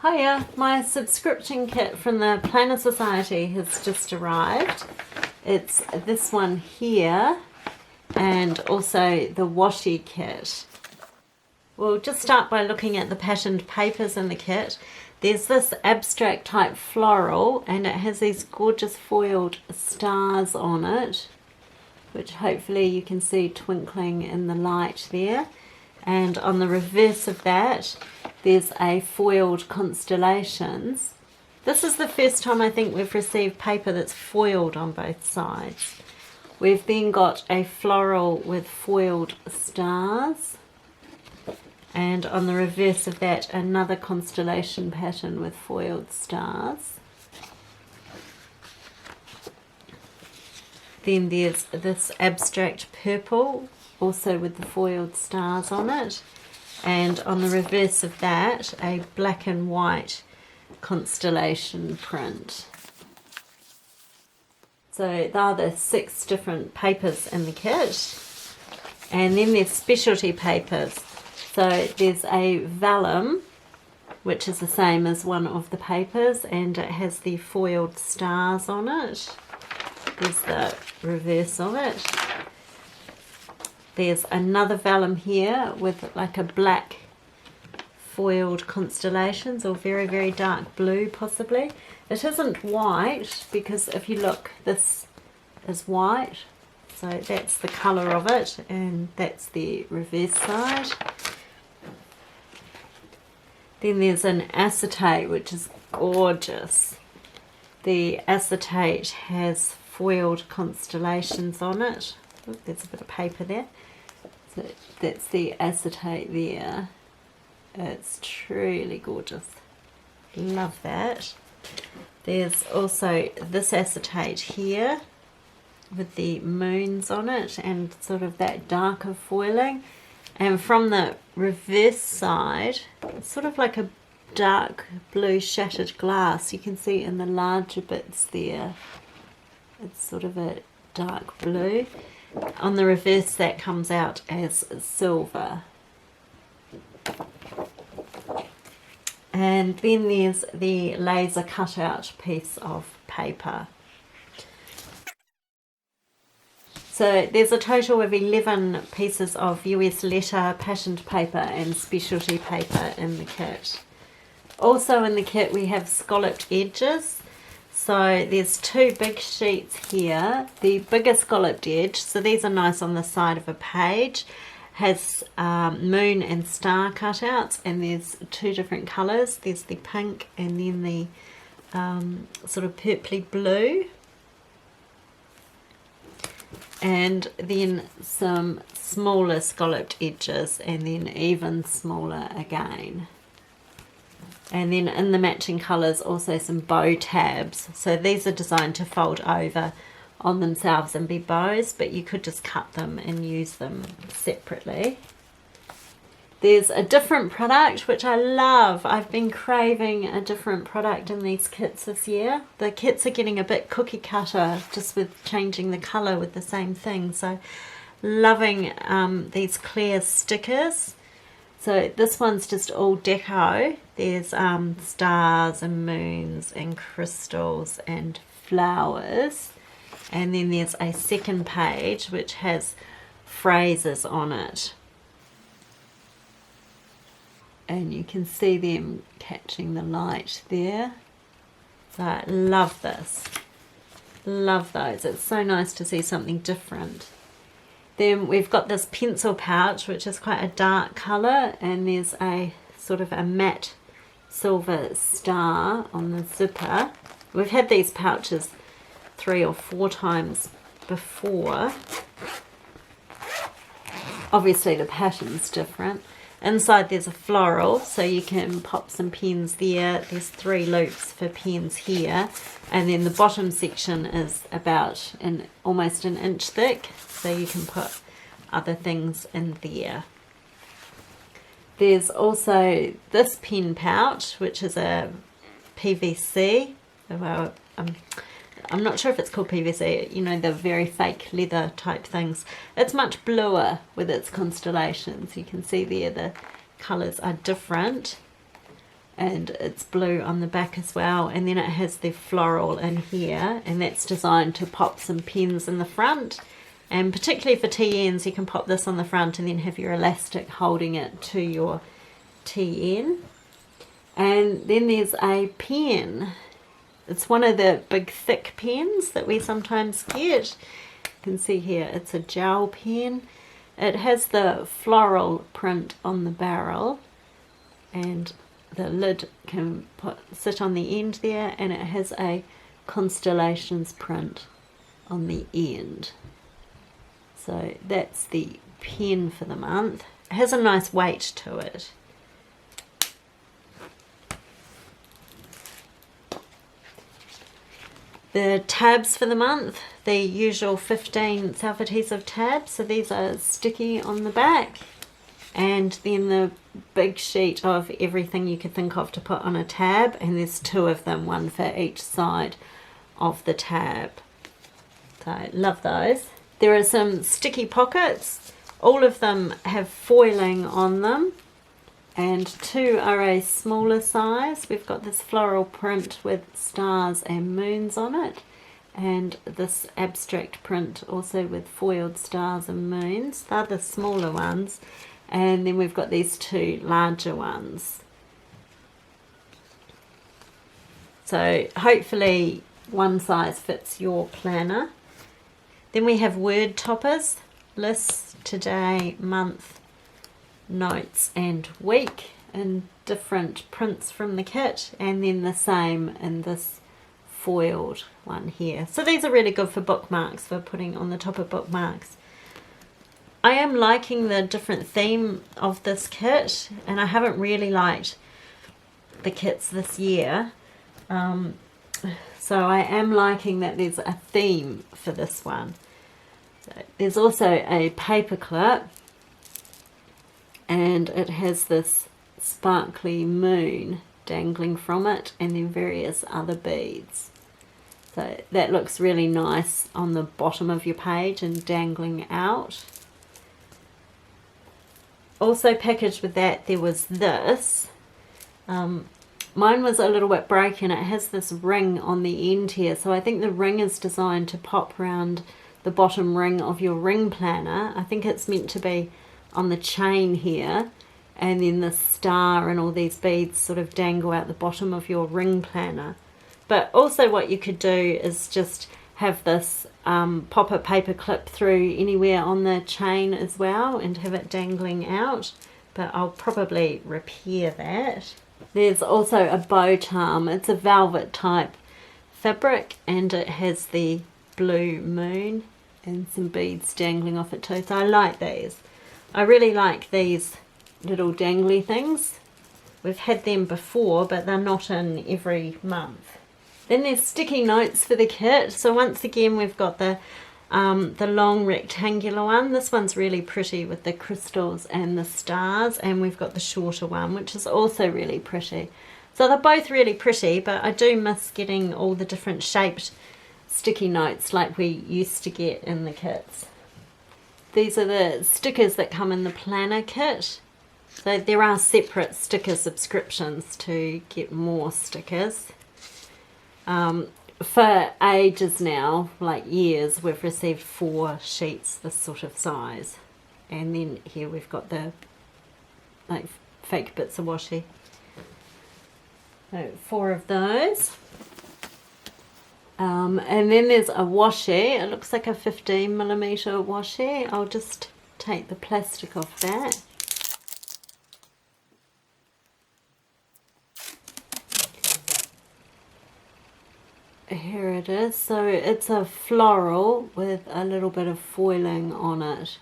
Hiya, my subscription kit from the Planner Society has just arrived. It's this one here and also the Washi kit. We'll just start by looking at the patterned papers in the kit. There's this abstract type floral and it has these gorgeous foiled stars on it, which hopefully you can see twinkling in the light there. And on the reverse of that, there's a foiled constellations. This is the first time I think we've received paper that's foiled on both sides. We've then got a floral with foiled stars. And on the reverse of that, another constellation pattern with foiled stars. Then there's this abstract purple, also with the foiled stars on it. And on the reverse of that, a black and white constellation print. So there are the 6 different papers in the kit. And then there's specialty papers. So there's a Vellum, which is the same as one of the papers, and it has the foiled stars on it. There's the reverse of it. There's another Vellum here with like a black foiled constellations, or very, very dark blue possibly. It isn't white because if you look, this is white. So that's the colour of it, and that's the reverse side. Then there's an acetate, which is gorgeous. The acetate has foiled constellations on it. Oh, there's a bit of paper there. So that's the acetate there. It's truly gorgeous. Love that. There's also this acetate here with the moons on it and sort of that darker foiling. And from the reverse side, it's sort of like a dark blue shattered glass. You can see in the larger bits there, it's sort of a dark blue. On the reverse, that comes out as silver. And then there's the laser cutout piece of paper. So there's a total of 11 pieces of US letter, patterned paper and specialty paper in the kit. Also in the kit we have scalloped edges. So there's 2 big sheets here. The bigger scalloped edge, so these are nice on the side of a page, has moon and star cutouts, and there's 2 different colours. There's the pink and then the sort of purpley blue. And then some smaller scalloped edges, and then even smaller again. And then in the matching colours also some bow tabs. So these are designed to fold over on themselves and be bows, but you could just cut them and use them separately. There's a different product which I love. I've been craving a different product in these kits this year. The kits are getting a bit cookie cutter just with changing the colour with the same thing. So loving these clear stickers. So this one's just all deco. There's stars and moons and crystals and flowers. And then there's a second page which has phrases on it. And you can see them catching the light there. So I love this. Love those. It's so nice to see something different. Then we've got this pencil pouch, which is quite a dark colour, and there's a sort of a matte silver star on the zipper. We've had these pouches 3 or 4 times before. Obviously the pattern's different. Inside there's a floral, so you can pop some pens there. There's 3 loops for pens here, and then the bottom section is about almost an inch thick, so you can put other things in there. There's also this pen pouch, which is a PVC. Well, I'm not sure if it's called PVC, you know, the very fake leather type things. It's much bluer with its constellations. You can see there the colours are different. and it's blue on the back as well, and then it has the floral in here, and that's designed to pop some pens in the front, and particularly for TNs you can pop this on the front and then have your elastic holding it to your TN. And then there's a pen. It's one of the big thick pens that we sometimes get. You can see here it's a gel pen. It has the floral print on the barrel, and the lid can sit on the end there, and it has a constellations print on the end. So that's the pen for the month. It has a nice weight to it. The tabs for the month, the usual 15 self-adhesive tabs. So these are sticky on the back. And then the big sheet of everything you could think of to put on a tab. And there's 2 of them, one for each side of the tab. So I love those. There are some sticky pockets. All of them have foiling on them. And 2 are a smaller size. We've got this floral print with stars and moons on it, and this abstract print also with foiled stars and moons. They're the smaller ones, and then we've got these 2 larger ones. So hopefully one size fits your planner. Then we have word toppers, lists, today, month, notes and week in different prints from the kit, and then the same in this foiled one here. So these are really good for bookmarks, for putting on the top of bookmarks. I am liking the different theme of this kit, and I haven't really liked the kits this year, so I am liking that there's a theme for this one. So there's also a paper clip, and it has this sparkly moon dangling from it, and then various other beads. So that looks really nice on the bottom of your page and dangling out. Also packaged with that there was this. Mine was a little bit broken. It has this ring on the end here, so I think the ring is designed to pop around the bottom ring of your ring planner. I think it's meant to be on the chain here, and then the star and all these beads sort of dangle out the bottom of your ring planner. But also what you could do is just have this pop a paper clip through anywhere on the chain as well and have it dangling out, but I'll probably repair that. There's also a bow charm. It's a velvet type fabric, and it has the blue moon and some beads dangling off it too, so I like these. I really like these little dangly things. We've had them before, but they're not in every month. Then there's sticky notes for the kit. So once again we've got the long rectangular one. This one's really pretty with the crystals and the stars, and we've got the shorter one which is also really pretty. So they're both really pretty, but I do miss getting all the different shaped sticky notes like we used to get in the kits. These are the stickers that come in the planner kit. So there are separate sticker subscriptions to get more stickers. For ages now, like years, we've received 4 sheets this sort of size. And then here we've got the like fake bits of washi. So 4 of those. And then there's a washi. It looks like a 15mm washi. I'll just take the plastic off that. Here it is. So it's a floral with a little bit of foiling on it.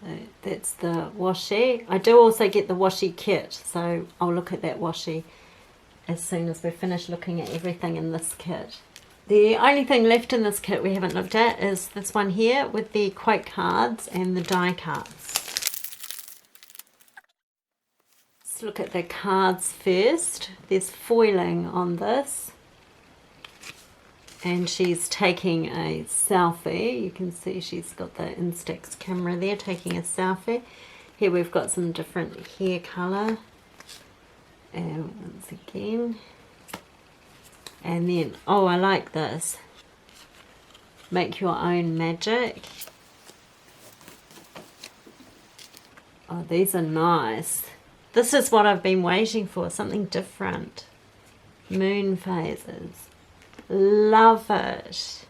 So that's the washi. I do also get the washi kit, so I'll look at that washi as soon as we finish looking at everything in this kit. The only thing left in this kit we haven't looked at is this one here with the quote cards and the die cuts. Let's look at the cards first. There's foiling on this, and she's taking a selfie. You can see she's got the Instax camera there taking a selfie. Here we've got some different hair colour. once again. And then, oh, I like this. Make your own magic. Oh, these are nice. This is what I've been waiting for, something different. Moon phases. Love it.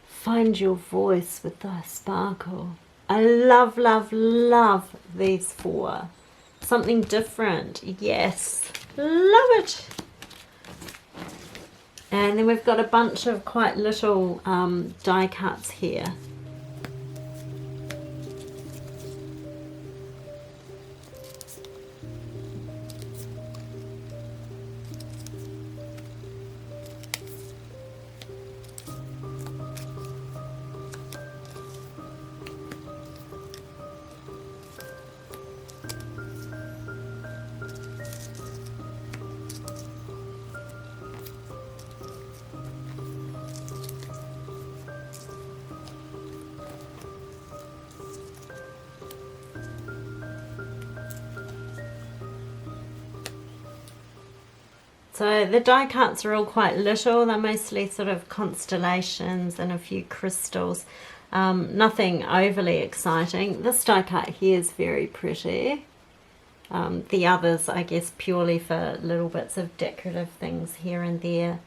Find your voice with the sparkle. I love, love, love these four. Something different. Yes. Love it. And then we've got a bunch of quite little die cuts here. So the die cuts are all quite little. They're mostly sort of constellations and a few crystals. Nothing overly exciting. This die cut here is very pretty. The others, I guess, purely for little bits of decorative things here and there.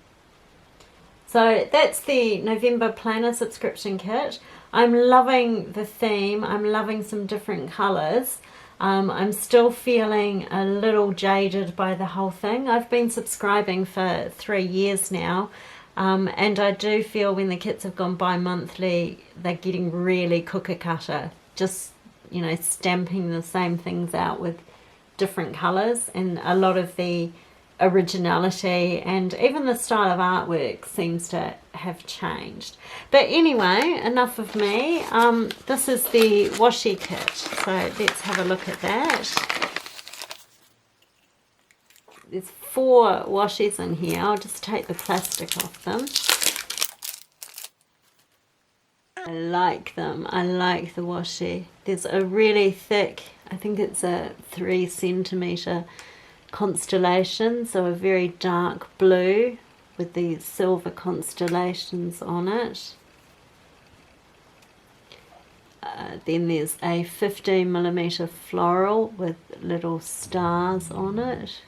So that's the November planner subscription kit. I'm loving the theme. I'm loving some different colours. I'm still feeling a little jaded by the whole thing. I've been subscribing for 3 years now, and I do feel when the kits have gone bi-monthly, they're getting really cookie cutter. Just, you know, stamping the same things out with different colours, and a lot of the originality and even the style of artwork seems to have changed. But anyway, enough of me. This is the washi kit, so let's have a look at that. There's 4 washies in here. I'll just take the plastic off them. I like them. I like the washi. There's a really thick, I think it's a 3 centimetre constellation, so a very dark blue with these silver constellations on it. Then there's a 15mm floral with little stars on it.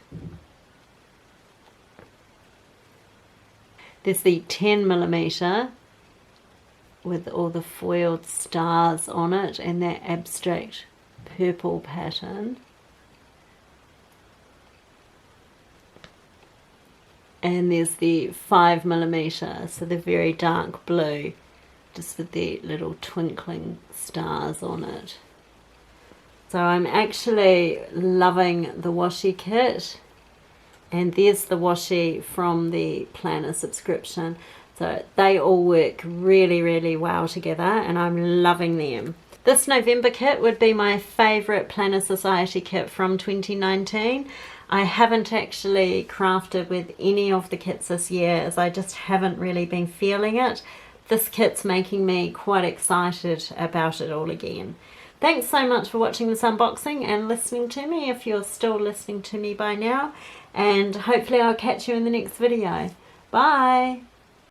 There's the 10mm with all the foiled stars on it and that abstract purple pattern. And there's the 5mm, so the very dark blue, just with the little twinkling stars on it. So I'm actually loving the washi kit. And there's the washi from the planner subscription. So they all work really, really well together, and I'm loving them. This November kit would be my favourite Planner Society kit from 2019. I haven't actually crafted with any of the kits this year, as I just haven't really been feeling it. This kit's making me quite excited about it all again. Thanks so much for watching this unboxing and listening to me, if you're still listening to me by now. And hopefully I'll catch you in the next video. Bye!